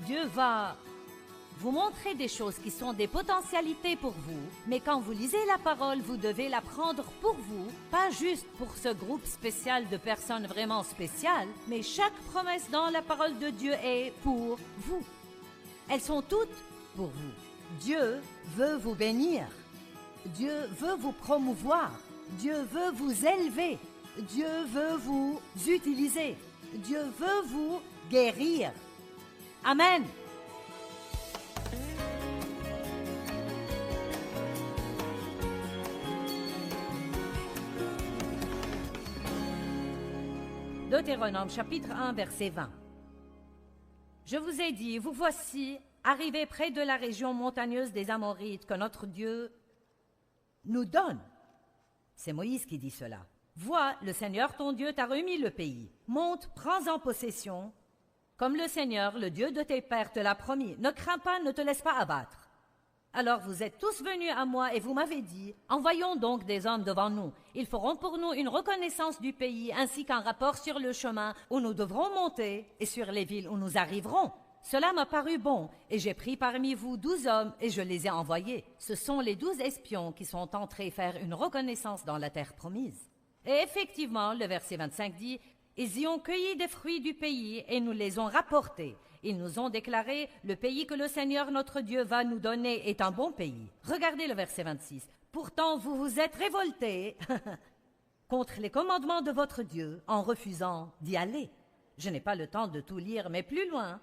Dieu va vous montrer des choses qui sont des potentialités pour vous, mais quand vous lisez la parole, vous devez la prendre pour vous, pas juste pour ce groupe spécial de personnes vraiment spéciales, mais chaque promesse dans la parole de Dieu est pour vous. Elles sont toutes pour vous. Dieu veut vous bénir. Dieu veut vous promouvoir. Dieu veut vous élever. Dieu veut vous utiliser. Dieu veut vous guérir. Amen. Deutéronome chapitre 1 verset 20. Je vous ai dit, vous voici arrivés près de la région montagneuse des Amorites que notre Dieu nous donne. C'est Moïse qui dit cela. Vois, le Seigneur ton Dieu t'a remis le pays. Monte, prends-en possession, comme le Seigneur, le Dieu de tes pères, te l'a promis. Ne crains pas, ne te laisse pas abattre. Alors vous êtes tous venus à moi et vous m'avez dit, envoyons donc des hommes devant nous. Ils feront pour nous une reconnaissance du pays ainsi qu'un rapport sur le chemin où nous devrons monter et sur les villes où nous arriverons. Cela m'a paru bon et j'ai pris parmi vous 12 hommes et je les ai envoyés. Ce sont les 12 espions qui sont entrés faire une reconnaissance dans la terre promise. Et effectivement, le verset 25 dit, ils y ont cueilli des fruits du pays et nous les ont rapportés. Ils nous ont déclaré, le pays que le Seigneur notre Dieu va nous donner est un bon pays. Regardez le verset 26. Pourtant, vous vous êtes révoltés contre les commandements de votre Dieu en refusant d'y aller. Je n'ai pas le temps de tout lire, mais plus loin.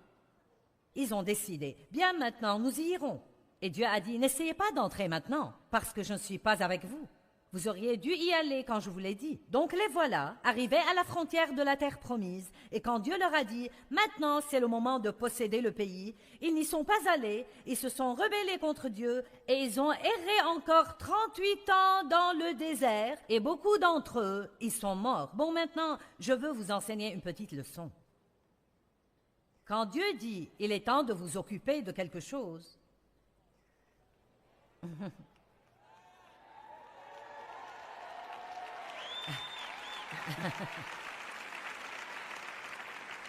Ils ont décidé, bien maintenant, nous y irons. Et Dieu a dit, n'essayez pas d'entrer maintenant, parce que je ne suis pas avec vous. Vous auriez dû y aller quand je vous l'ai dit. Donc les voilà, arrivés à la frontière de la terre promise, et quand Dieu leur a dit, maintenant c'est le moment de posséder le pays, ils n'y sont pas allés, ils se sont rebellés contre Dieu, et ils ont erré encore 38 ans dans le désert, et beaucoup d'entre eux, ils sont morts. Bon, maintenant, je veux vous enseigner une petite leçon. Quand Dieu dit, il est temps de vous occuper de quelque chose,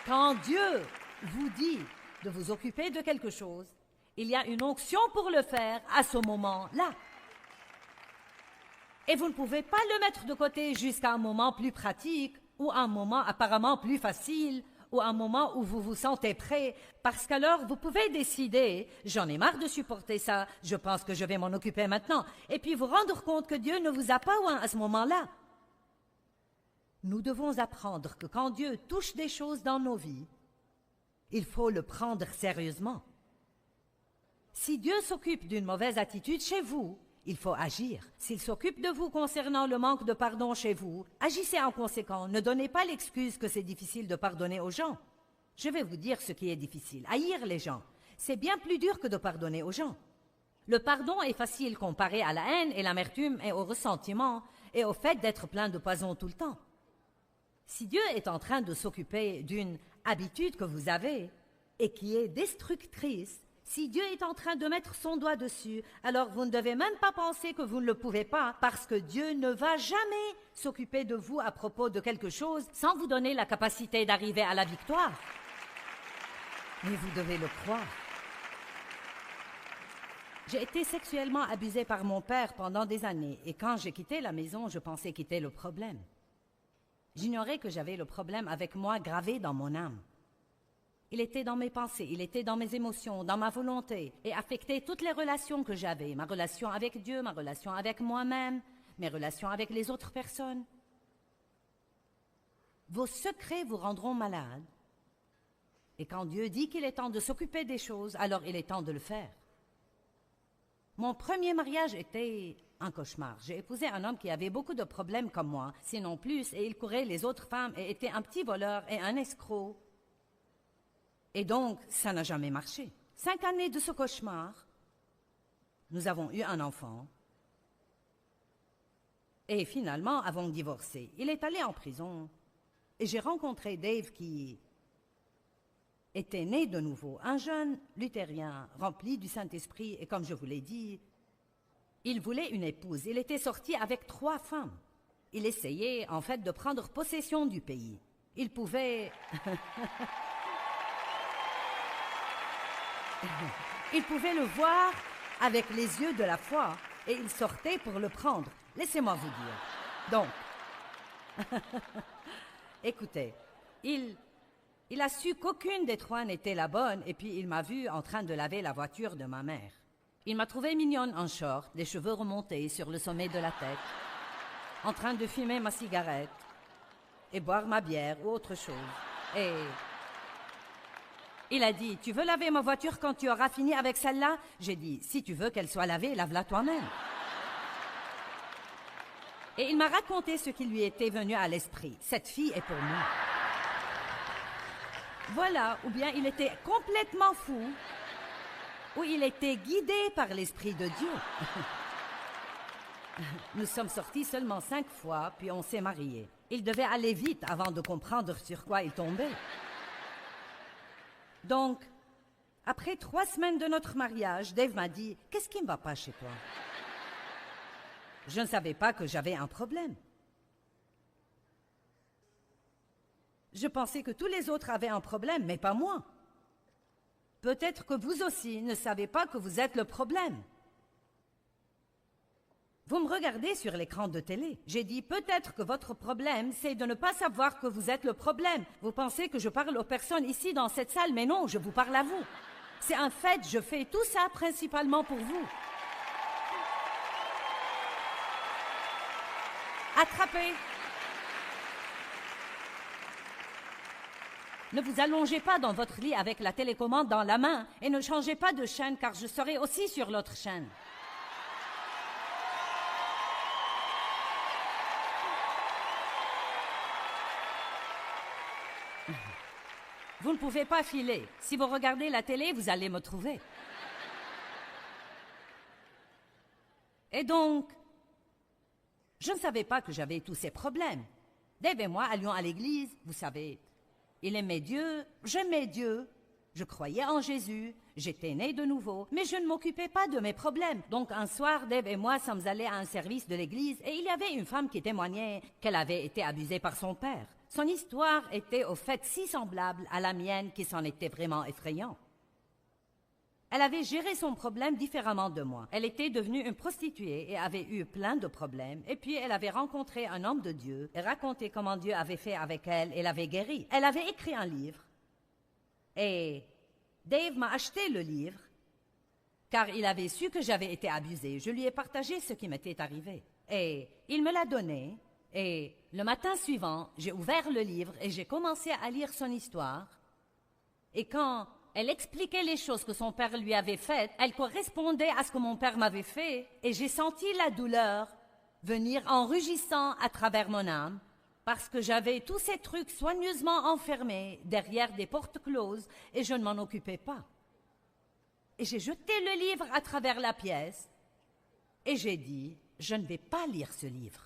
quand Dieu vous dit de vous occuper de quelque chose, il y a une onction pour le faire à ce moment-là. Et vous ne pouvez pas le mettre de côté jusqu'à un moment plus pratique ou un moment apparemment plus facile ou un moment où vous vous sentez prêt, parce qu'alors vous pouvez décider, j'en ai marre de supporter ça, je pense que je vais m'en occuper maintenant, et puis vous rendre compte que Dieu ne vous a pas oint à ce moment-là. Nous devons apprendre que quand Dieu touche des choses dans nos vies, il faut le prendre sérieusement. Si Dieu s'occupe d'une mauvaise attitude chez vous, il faut agir. S'il s'occupe de vous concernant le manque de pardon chez vous, agissez en conséquent. Ne donnez pas l'excuse que c'est difficile de pardonner aux gens. Je vais vous dire ce qui est difficile. Haïr les gens, c'est bien plus dur que de pardonner aux gens. Le pardon est facile comparé à la haine et l'amertume et au ressentiment et au fait d'être plein de poison tout le temps. Si Dieu est en train de s'occuper d'une habitude que vous avez et qui est destructrice, si Dieu est en train de mettre son doigt dessus, alors vous ne devez même pas penser que vous ne le pouvez pas, parce que Dieu ne va jamais s'occuper de vous à propos de quelque chose sans vous donner la capacité d'arriver à la victoire. Mais vous devez le croire. J'ai été sexuellement abusée par mon père pendant des années, et quand j'ai quitté la maison, je pensais quitter le problème. J'ignorais que j'avais le problème avec moi gravé dans mon âme. Il était dans mes pensées, il était dans mes émotions, dans ma volonté, et affectait toutes les relations que j'avais, ma relation avec Dieu, ma relation avec moi-même, mes relations avec les autres personnes. Vos secrets vous rendront malade. Et quand Dieu dit qu'il est temps de s'occuper des choses, alors il est temps de le faire. Mon premier mariage était un cauchemar. J'ai épousé un homme qui avait beaucoup de problèmes comme moi, sinon plus, et il courait les autres femmes et était un petit voleur et un escroc. Et donc, ça n'a jamais marché. 5 années de ce cauchemar, nous avons eu un enfant. Et finalement, avons divorcé. Il est allé en prison. Et j'ai rencontré Dave qui était né de nouveau, un jeune luthérien rempli du Saint-Esprit. Et comme je vous l'ai dit, il voulait une épouse. Il était sorti avec 3 femmes. Il essayait, en fait, de prendre possession du pays. Il pouvait... Il pouvait le voir avec les yeux de la foi et il sortait pour le prendre. Laissez-moi vous dire. Donc, écoutez, il a su qu'aucune des trois n'était la bonne et puis il m'a vu en train de laver la voiture de ma mère. Il m'a trouvée mignonne en short, les cheveux remontés sur le sommet de la tête, en train de fumer ma cigarette et boire ma bière ou autre chose. Et il a dit, tu veux laver ma voiture quand tu auras fini avec celle-là? J'ai dit, si tu veux qu'elle soit lavée, lave-la toi-même. Et il m'a raconté ce qui lui était venu à l'esprit. Cette fille est pour moi. Voilà, ou bien il était complètement fou, ou il était guidé par l'Esprit de Dieu. Nous sommes sortis seulement 5 fois, puis on s'est mariés. Il devait aller vite avant de comprendre sur quoi il tombait. Donc, après 3 semaines de notre mariage, Dave m'a dit, « Qu'est-ce qui ne va pas chez toi? » Je ne savais pas que j'avais un problème. Je pensais que tous les autres avaient un problème, mais pas moi. Peut-être que vous aussi ne savez pas que vous êtes le problème. Vous me regardez sur l'écran de télé. J'ai dit, peut-être que votre problème, c'est de ne pas savoir que vous êtes le problème. Vous pensez que je parle aux personnes ici dans cette salle, mais non, je vous parle à vous. C'est un fait, je fais tout ça principalement pour vous. Attrapez! Ne vous allongez pas dans votre lit avec la télécommande dans la main et ne changez pas de chaîne car je serai aussi sur l'autre chaîne. Vous ne pouvez pas filer. Si vous regardez la télé, vous allez me trouver. Et donc, je ne savais pas que j'avais tous ces problèmes. Dave et moi allions à l'église, vous savez. Il aimait Dieu, j'aimais Dieu, je croyais en Jésus, j'étais née de nouveau, mais je ne m'occupais pas de mes problèmes. Donc un soir, Dave et moi sommes allés à un service de l'église et il y avait une femme qui témoignait qu'elle avait été abusée par son père. Son histoire était au fait si semblable à la mienne qu'il s'en était vraiment effrayant. Elle avait géré son problème différemment de moi. Elle était devenue une prostituée et avait eu plein de problèmes. Et puis elle avait rencontré un homme de Dieu et raconté comment Dieu avait fait avec elle et l'avait guérie. Elle avait écrit un livre. Et Dave m'a acheté le livre car il avait su que j'avais été abusée. Je lui ai partagé ce qui m'était arrivé. Et il me l'a donné. Et le matin suivant, j'ai ouvert le livre et j'ai commencé à lire son histoire. Et quand elle expliquait les choses que son père lui avait faites, elle correspondait à ce que mon père m'avait fait, et j'ai senti la douleur venir en rugissant à travers mon âme, parce que j'avais tous ces trucs soigneusement enfermés derrière des portes closes, et je ne m'en occupais pas. Et j'ai jeté le livre à travers la pièce, et j'ai dit, je ne vais pas lire ce livre.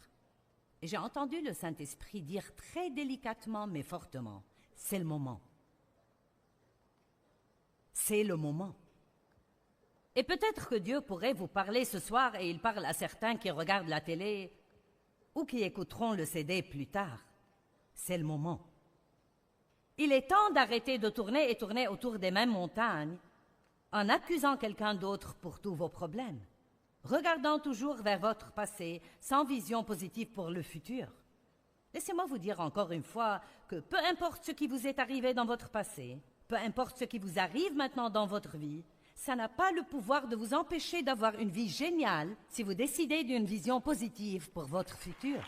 Et j'ai entendu le Saint-Esprit dire très délicatement mais fortement, c'est le moment. C'est le moment. Et peut-être que Dieu pourrait vous parler ce soir et il parle à certains qui regardent la télé ou qui écouteront le CD plus tard. C'est le moment. Il est temps d'arrêter de tourner et tourner autour des mêmes montagnes en accusant quelqu'un d'autre pour tous vos problèmes, regardant toujours vers votre passé sans vision positive pour le futur. Laissez-moi vous dire encore une fois que peu importe ce qui vous est arrivé dans votre passé, peu importe ce qui vous arrive maintenant dans votre vie, ça n'a pas le pouvoir de vous empêcher d'avoir une vie géniale si vous décidez d'une vision positive pour votre futur.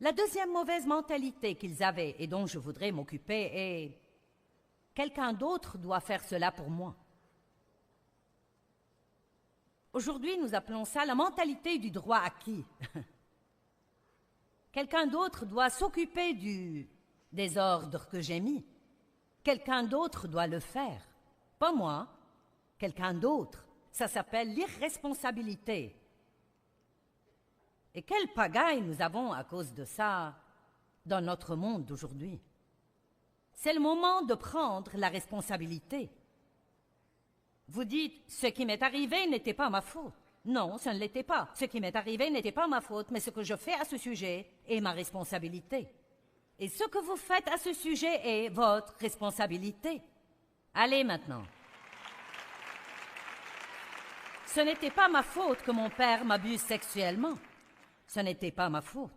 La deuxième mauvaise mentalité qu'ils avaient et dont je voudrais m'occuper est « quelqu'un d'autre doit faire cela pour moi ». Aujourd'hui, nous appelons ça la mentalité du droit acquis. Quelqu'un d'autre doit s'occuper du désordre que j'ai mis. Quelqu'un d'autre doit le faire. Pas moi, quelqu'un d'autre. Ça s'appelle l'irresponsabilité. Et quelle pagaille nous avons à cause de ça dans notre monde d'aujourd'hui. C'est le moment de prendre la responsabilité. Vous dites, ce qui m'est arrivé n'était pas ma faute. Non, ce ne l'était pas. Ce qui m'est arrivé n'était pas ma faute, mais ce que je fais à ce sujet est ma responsabilité. Et ce que vous faites à ce sujet est votre responsabilité. Allez maintenant. Ce n'était pas ma faute que mon père m'abuse sexuellement. Ce n'était pas ma faute.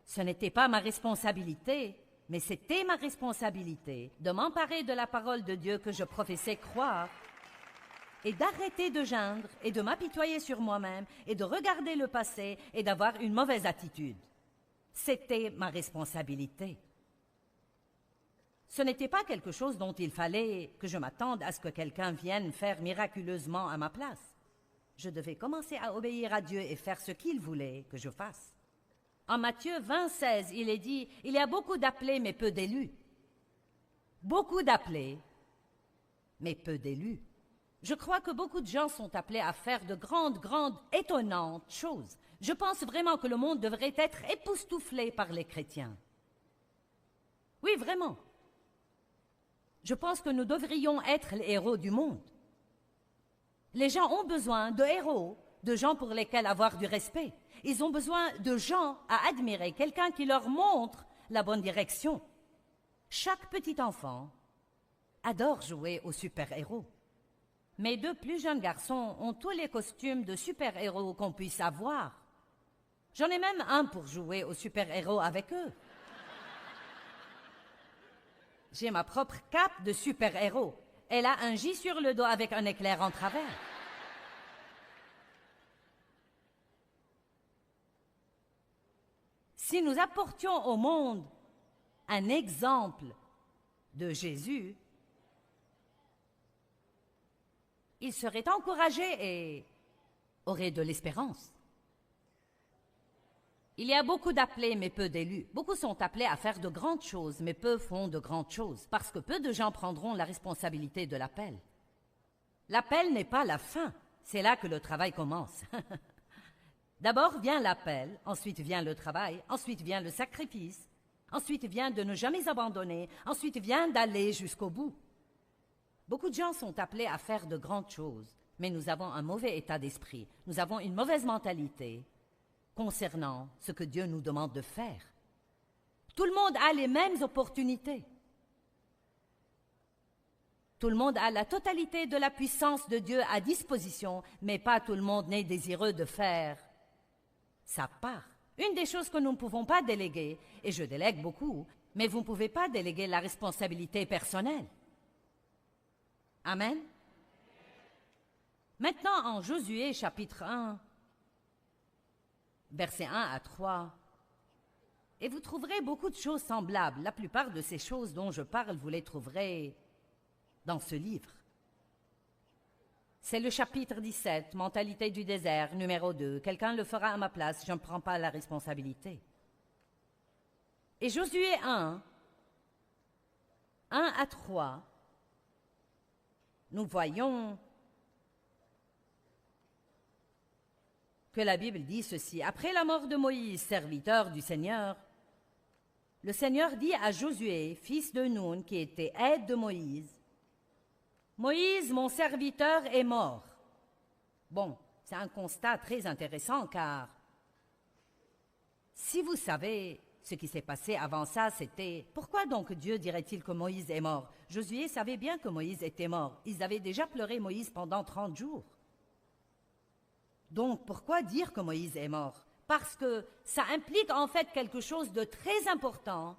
Ce n'était pas ma responsabilité, mais c'était ma responsabilité de m'emparer de la parole de Dieu que je professais croire et d'arrêter de geindre et de m'apitoyer sur moi-même et de regarder le passé et d'avoir une mauvaise attitude. C'était ma responsabilité. Ce n'était pas quelque chose dont il fallait que je m'attende à ce que quelqu'un vienne faire miraculeusement à ma place. Je devais commencer à obéir à Dieu et faire ce qu'il voulait que je fasse. En Matthieu 20:16, il est dit « Il y a beaucoup d'appelés, mais peu d'élus. » Beaucoup d'appelés, mais peu d'élus. Je crois que beaucoup de gens sont appelés à faire de grandes, étonnantes choses. Je pense vraiment que le monde devrait être époustouflé par les chrétiens. Oui, vraiment. Je pense que nous devrions être les héros du monde. Les gens ont besoin de héros, de gens pour lesquels avoir du respect. Ils ont besoin de gens à admirer, quelqu'un qui leur montre la bonne direction. Chaque petit enfant adore jouer aux super-héros. Mes deux plus jeunes garçons ont tous les costumes de super-héros qu'on puisse avoir. J'en ai même un pour jouer aux super-héros avec eux. J'ai ma propre cape de super-héros. Elle a un J sur le dos avec un éclair en travers. Si nous apportions au monde un exemple de Jésus, il serait encouragé et aurait de l'espérance. Il y a beaucoup d'appelés, mais peu d'élus. Beaucoup sont appelés à faire de grandes choses, mais peu font de grandes choses, parce que peu de gens prendront la responsabilité de l'appel. L'appel n'est pas la fin, c'est là que le travail commence. D'abord vient l'appel, ensuite vient le travail, ensuite vient le sacrifice, ensuite vient de ne jamais abandonner, ensuite vient d'aller jusqu'au bout. Beaucoup de gens sont appelés à faire de grandes choses, mais nous avons un mauvais état d'esprit, nous avons une mauvaise mentalité concernant ce que Dieu nous demande de faire. Tout le monde a les mêmes opportunités. Tout le monde a la totalité de la puissance de Dieu à disposition, mais pas tout le monde n'est désireux de faire sa part. Une des choses que nous ne pouvons pas déléguer, et je délègue beaucoup, mais vous ne pouvez pas déléguer la responsabilité personnelle. Amen. Maintenant, en Josué, chapitre 1, versets 1 à 3, et vous trouverez beaucoup de choses semblables. La plupart de ces choses dont je parle, vous les trouverez dans ce livre. C'est le chapitre 17, Mentalité du désert, numéro 2. Quelqu'un le fera à ma place, je ne prends pas la responsabilité. Et Josué 1 à 3, nous voyons que la Bible dit ceci. Après la mort de Moïse, serviteur du Seigneur, le Seigneur dit à Josué, fils de Nun, qui était aide de Moïse, « Moïse, mon serviteur, est mort. » Bon, c'est un constat très intéressant car si vous savez ce qui s'est passé avant ça, c'était « Pourquoi donc Dieu dirait-il que Moïse est mort ?» Josué savait bien que Moïse était mort. Ils avaient déjà pleuré Moïse pendant 30 jours. Donc, pourquoi dire que Moïse est mort? Parce que ça implique en fait quelque chose de très important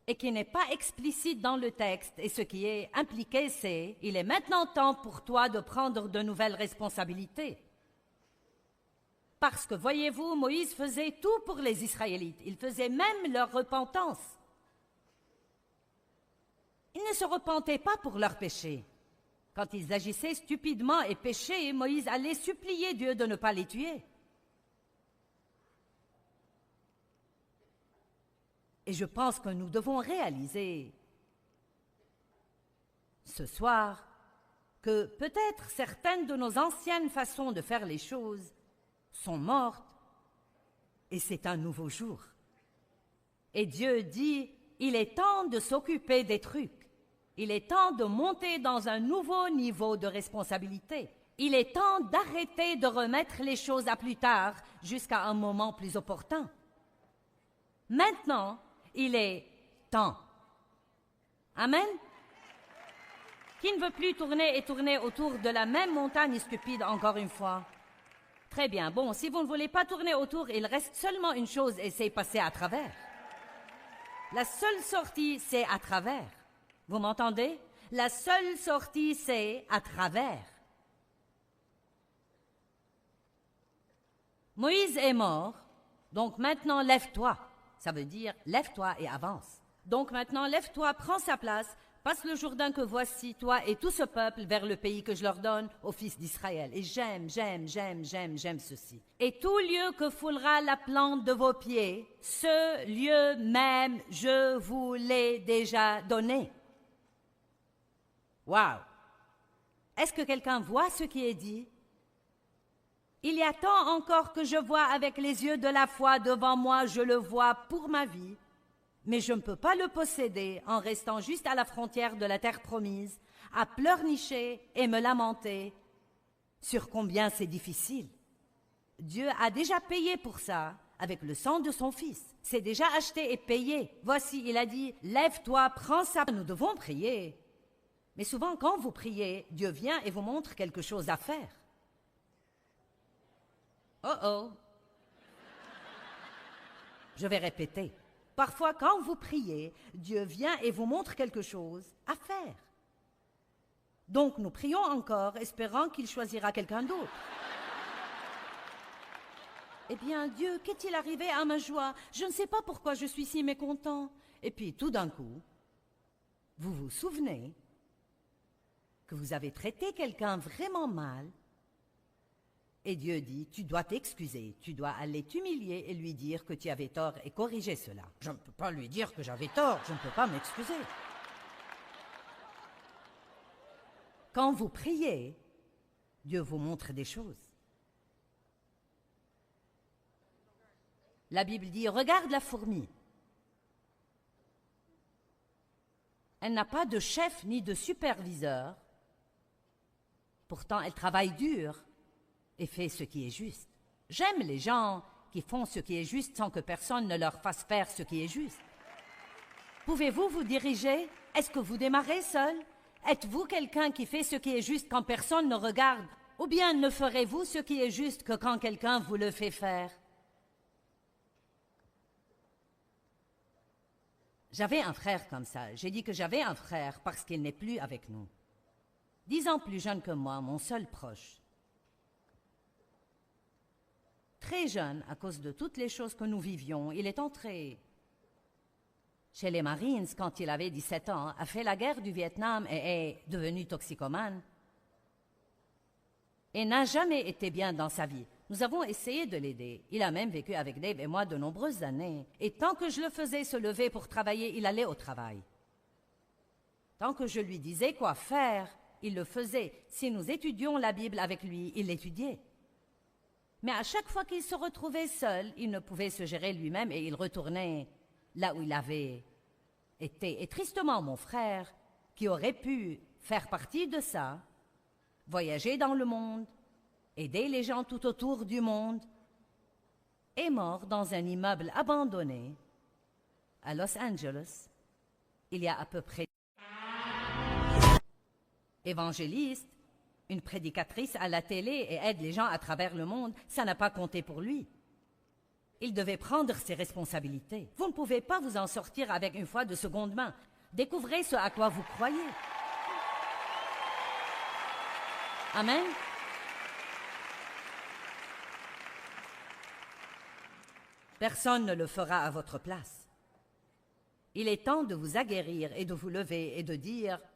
et qui n'est pas explicite dans le texte. Et ce qui est impliqué, c'est « Il est maintenant temps pour toi de prendre de nouvelles responsabilités. » Parce que, voyez-vous, Moïse faisait tout pour les Israélites. Il faisait même leur repentance. Ils ne se repentaient pas pour leurs péchés. Quand ils agissaient stupidement et péchaient, Moïse allait supplier Dieu de ne pas les tuer. Et je pense que nous devons réaliser ce soir que peut-être certaines de nos anciennes façons de faire les choses sont mortes et c'est un nouveau jour. Et Dieu dit, il est temps de s'occuper des trucs. Il est temps de monter dans un nouveau niveau de responsabilité. Il est temps d'arrêter de remettre les choses à plus tard jusqu'à un moment plus opportun. Maintenant, il est temps. Amen. Qui ne veut plus tourner et tourner autour de la même montagne stupide encore une fois? Très bien. Bon, si vous ne voulez pas tourner autour, il reste seulement une chose et c'est passer à travers. La seule sortie, c'est à travers. Vous m'entendez? La seule sortie, c'est à travers. Moïse est mort, donc maintenant lève-toi. Ça veut dire lève-toi et avance. Donc maintenant lève-toi, prends sa place, passe le Jourdain que voici, toi et tout ce peuple, vers le pays que je leur donne aux fils d'Israël. Et j'aime ceci. Et tout lieu que foulera la plante de vos pieds, ce lieu même, je vous l'ai déjà donné. Wow! Est-ce que quelqu'un voit ce qui est dit? Il y a tant encore que je vois avec les yeux de la foi devant moi, je le vois pour ma vie, mais je ne peux pas le posséder en restant juste à la frontière de la terre promise, à pleurnicher et me lamenter sur combien c'est difficile. Dieu a déjà payé pour ça avec le sang de son Fils. C'est déjà acheté et payé. Voici, il a dit, lève-toi, prends ça. Nous devons prier. Mais souvent, quand vous priez, Dieu vient et vous montre quelque chose à faire. Oh oh. Je vais répéter. Parfois, quand vous priez, Dieu vient et vous montre quelque chose à faire. Donc, nous prions encore, espérant qu'il choisira quelqu'un d'autre. Eh bien, Dieu, qu'est-il arrivé à ma joie? Je ne sais pas pourquoi je suis si mécontent. Et puis, tout d'un coup, vous vous souvenez que vous avez traité quelqu'un vraiment mal. Et Dieu dit, tu dois t'excuser, tu dois aller t'humilier et lui dire que tu avais tort et corriger cela. Je ne peux pas lui dire que j'avais tort, je ne peux pas m'excuser. Quand vous priez, Dieu vous montre des choses. La Bible dit, regarde la fourmi. Elle n'a pas de chef ni de superviseur. Pourtant, elle travaille dur et fait ce qui est juste. J'aime les gens qui font ce qui est juste sans que personne ne leur fasse faire ce qui est juste. Pouvez-vous vous diriger? Est-ce que vous démarrez seul? Êtes-vous quelqu'un qui fait ce qui est juste quand personne ne regarde? Ou bien ne ferez-vous ce qui est juste que quand quelqu'un vous le fait faire? J'avais un frère comme ça. J'ai dit que j'avais un frère parce qu'il n'est plus avec nous. 10 ans plus jeune que moi, mon seul proche. Très jeune, à cause de toutes les choses que nous vivions, il est entré chez les Marines quand il avait 17 ans, a fait la guerre du Vietnam et est devenu toxicomane. Et n'a jamais été bien dans sa vie. Nous avons essayé de l'aider. Il a même vécu avec Dave et moi de nombreuses années. Et tant que je le faisais se lever pour travailler, il allait au travail. Tant que je lui disais quoi faire, il le faisait. Si nous étudions la Bible avec lui, il l'étudiait. Mais à chaque fois qu'il se retrouvait seul, il ne pouvait se gérer lui-même et il retournait là où il avait été. Et tristement, mon frère, qui aurait pu faire partie de ça, voyager dans le monde, aider les gens tout autour du monde, est mort dans un immeuble abandonné à Los Angeles il y a à peu près. Évangéliste, une prédicatrice à la télé et aide les gens à travers le monde, ça n'a pas compté pour lui. Il devait prendre ses responsabilités. Vous ne pouvez pas vous en sortir avec une foi de seconde main. Découvrez ce à quoi vous croyez. Amen. Personne ne le fera à votre place. Il est temps de vous aguerrir et de vous lever et de dire «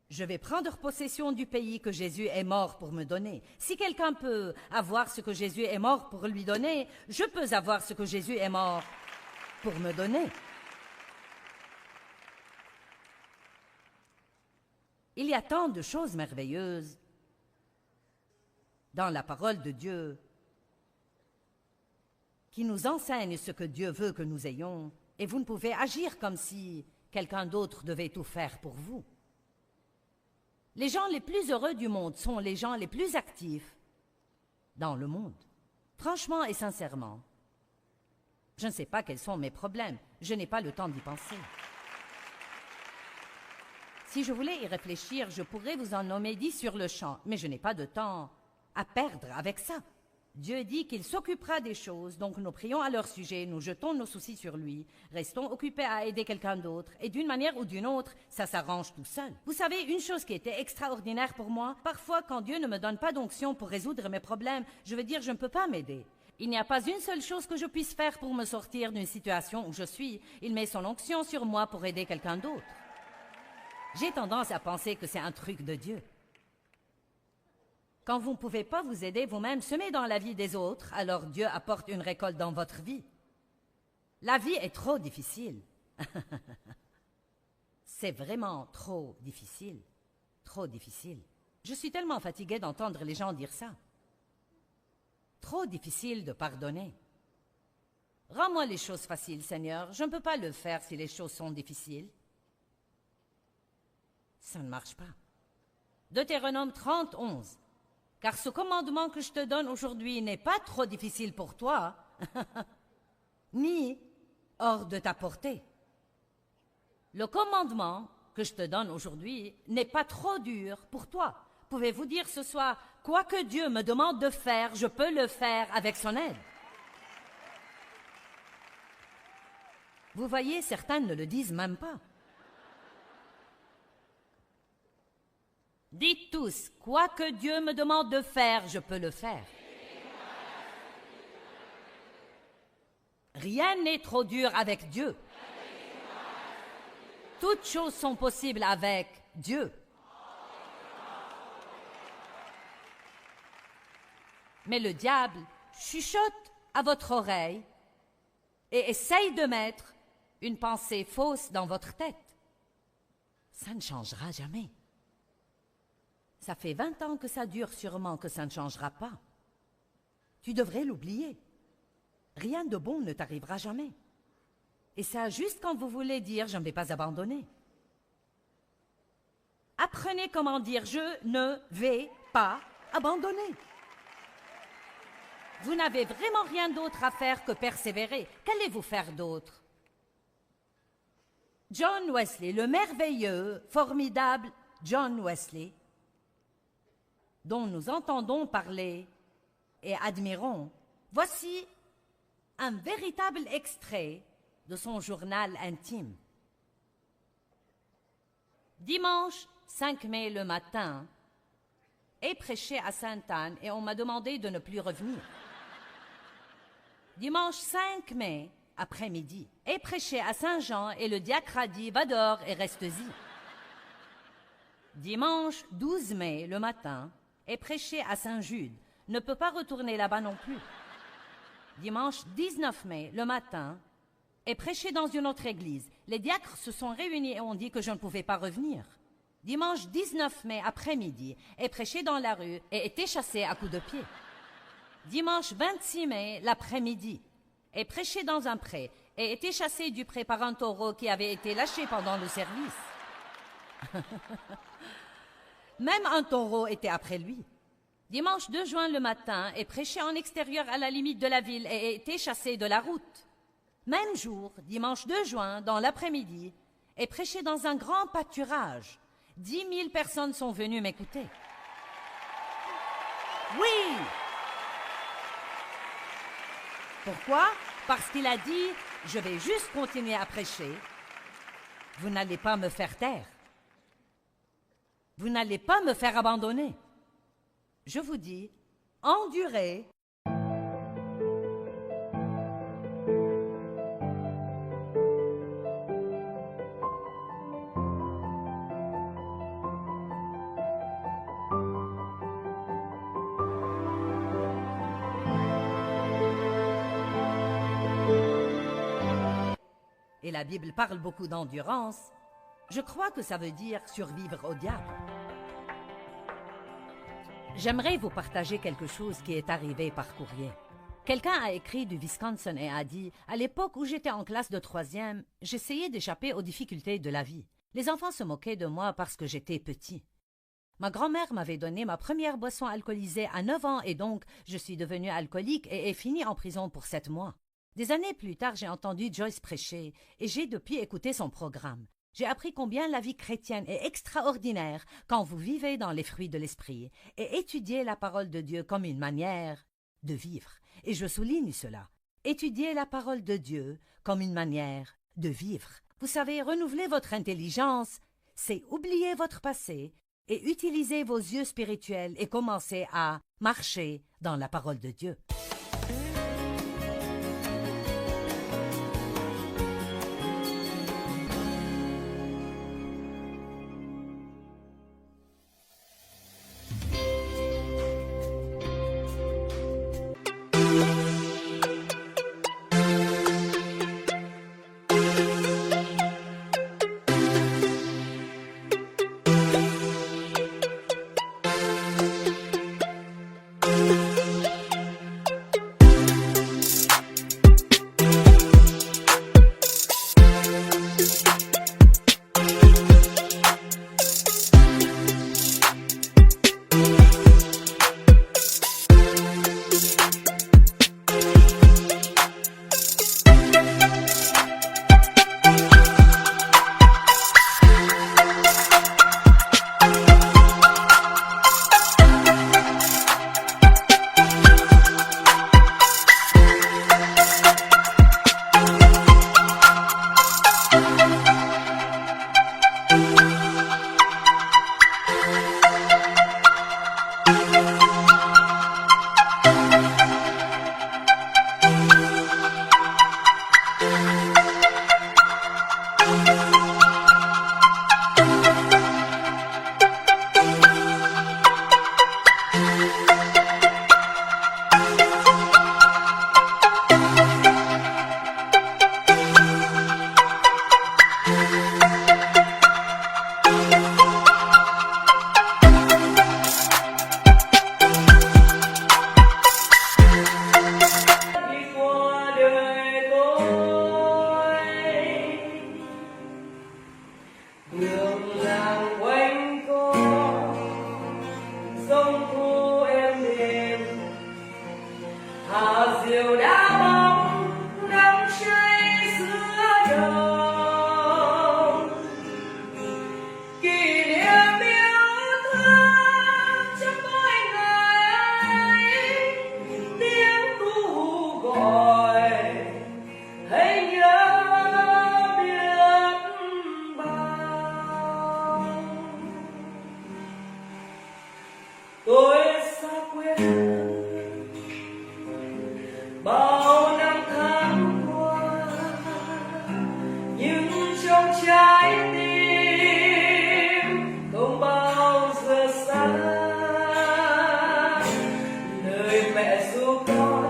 Je vais prendre possession du pays que Jésus est mort pour me donner. Si quelqu'un peut avoir ce que Jésus est mort pour lui donner, je peux avoir ce que Jésus est mort pour me donner. » Il y a tant de choses merveilleuses dans la parole de Dieu qui nous enseignent ce que Dieu veut que nous ayons, et vous ne pouvez agir comme si quelqu'un d'autre devait tout faire pour vous. Les gens les plus heureux du monde sont les gens les plus actifs dans le monde. Franchement et sincèrement, je ne sais pas quels sont mes problèmes. Je n'ai pas le temps d'y penser. Si je voulais y réfléchir, je pourrais vous en nommer 10 sur le champ, mais je n'ai pas de temps à perdre avec ça. Dieu dit qu'il s'occupera des choses, donc nous prions à leur sujet, nous jetons nos soucis sur lui, restons occupés à aider quelqu'un d'autre, et d'une manière ou d'une autre, ça s'arrange tout seul. Vous savez, une chose qui était extraordinaire pour moi, parfois quand Dieu ne me donne pas d'onction pour résoudre mes problèmes, je veux dire je ne peux pas m'aider. Il n'y a pas une seule chose que je puisse faire pour me sortir d'une situation où je suis. Il met son onction sur moi pour aider quelqu'un d'autre. J'ai tendance à penser que c'est un truc de Dieu. Quand vous ne pouvez pas vous aider vous-même, semez dans la vie des autres, alors Dieu apporte une récolte dans votre vie. La vie est trop difficile. C'est vraiment trop difficile. Trop difficile. Je suis tellement fatiguée d'entendre les gens dire ça. Trop difficile de pardonner. Rends-moi les choses faciles, Seigneur. Je ne peux pas le faire si les choses sont difficiles. Ça ne marche pas. Deutéronome 30, 11. Car ce commandement que je te donne aujourd'hui n'est pas trop difficile pour toi, ni hors de ta portée. Le commandement que je te donne aujourd'hui n'est pas trop dur pour toi. Pouvez-vous dire ce soir, quoi que Dieu me demande de faire, je peux le faire avec son aide. Vous voyez, certains ne le disent même pas. Dites tous, quoi que Dieu me demande de faire, je peux le faire. Rien n'est trop dur avec Dieu. Toutes choses sont possibles avec Dieu. Mais le diable chuchote à votre oreille et essaye de mettre une pensée fausse dans votre tête. Ça ne changera jamais. Ça fait 20 ans que ça dure, sûrement que ça ne changera pas. Tu devrais l'oublier. Rien de bon ne t'arrivera jamais. Et ça, juste quand vous voulez dire « je ne vais pas abandonner ». Apprenez comment dire « je ne vais pas abandonner ». Vous n'avez vraiment rien d'autre à faire que persévérer. Qu'allez-vous faire d'autre? John Wesley, le merveilleux, formidable John Wesley, dont nous entendons parler et admirons, voici un véritable extrait de son journal intime. Dimanche 5 mai le matin, ai prêché à Sainte-Anne et on m'a demandé de ne plus revenir. Dimanche 5 mai, après-midi, ai prêché à Saint-Jean et le diacre a dit « Va dehors et reste-y ». Dimanche 12 mai le matin, ai prêché à Saint-Jude, ne peut pas retourner là-bas non plus. Dimanche 19 mai le matin, ai prêché dans une autre église. Les diacres se sont réunis et ont dit que je ne pouvais pas revenir. Dimanche 19 mai après-midi, ai prêché dans la rue et été chassé à coups de pied. Dimanche 26 mai l'après-midi, ai prêché dans un pré et été chassé du pré par un taureau qui avait été lâché pendant le service. Même un taureau était après lui. Dimanche 2 juin le matin, ai prêché en extérieur à la limite de la ville et été chassé de la route. Même jour, dimanche 2 juin, dans l'après-midi, ai prêché dans un grand pâturage. 10 000 personnes sont venues m'écouter. Oui! Pourquoi? Parce qu'il a dit, je vais juste continuer à prêcher. Vous n'allez pas me faire taire. Vous n'allez pas me faire abandonner. Je vous dis, endurez. Et la Bible parle beaucoup d'endurance. Je crois que ça veut dire survivre au diable. J'aimerais vous partager quelque chose qui est arrivé par courrier. Quelqu'un a écrit du Wisconsin et a dit « À l'époque où j'étais en classe de 3e, j'essayais d'échapper aux difficultés de la vie. Les enfants se moquaient de moi parce que j'étais petit. Ma grand-mère m'avait donné ma première boisson alcoolisée à 9 ans et donc je suis devenue alcoolique et ai fini en prison pour 7 mois. Des années plus tard, j'ai entendu Joyce prêcher et j'ai depuis écouté son programme. J'ai appris combien la vie chrétienne est extraordinaire quand vous vivez dans les fruits de l'esprit et étudiez la parole de Dieu comme une manière de vivre. Et je souligne cela. Étudiez la parole de Dieu comme une manière de vivre. Vous savez, renouveler votre intelligence, c'est oublier votre passé et utiliser vos yeux spirituels et commencer à marcher dans la parole de Dieu. Hãy subscribe cho kênh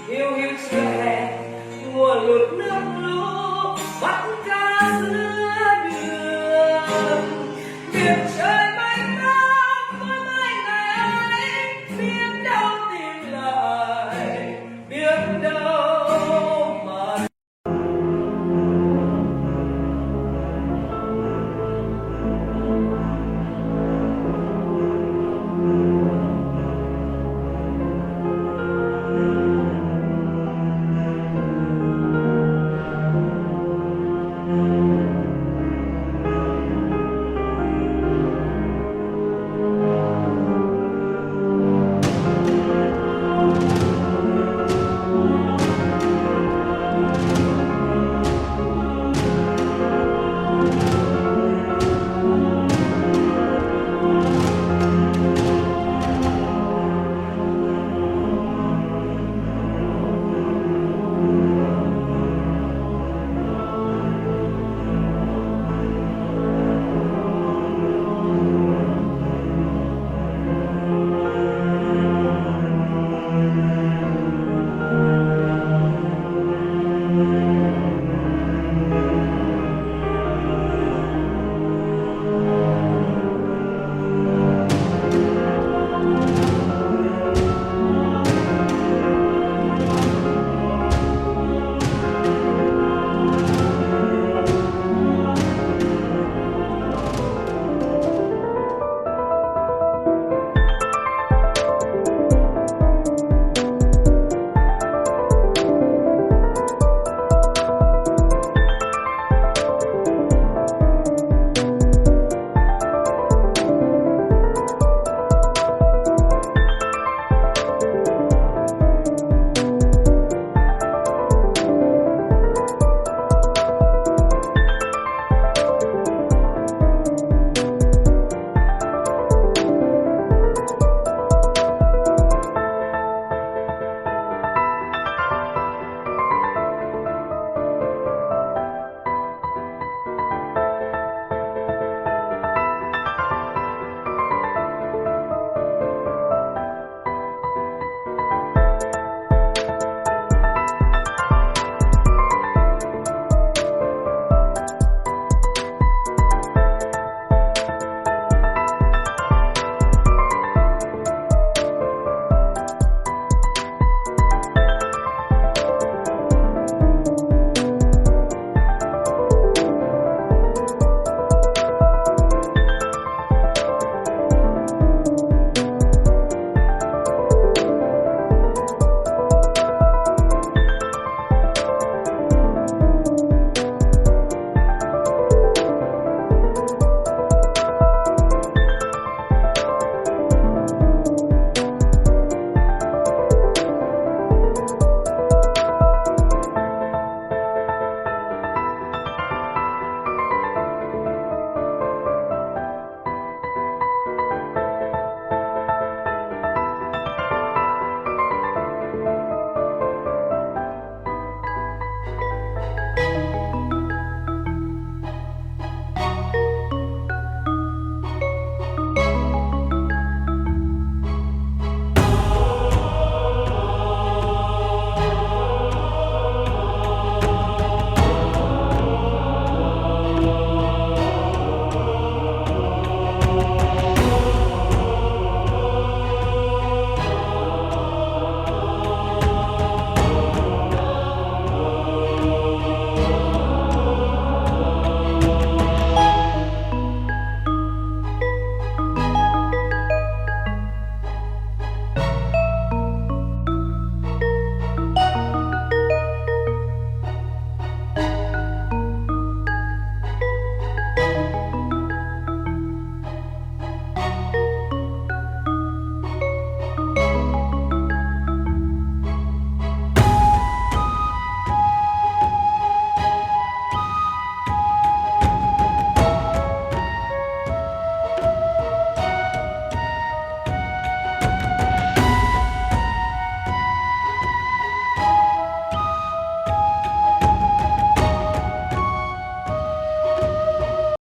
Ghiền Mì Gõ để không bỏ lỡ những video hấp dẫn.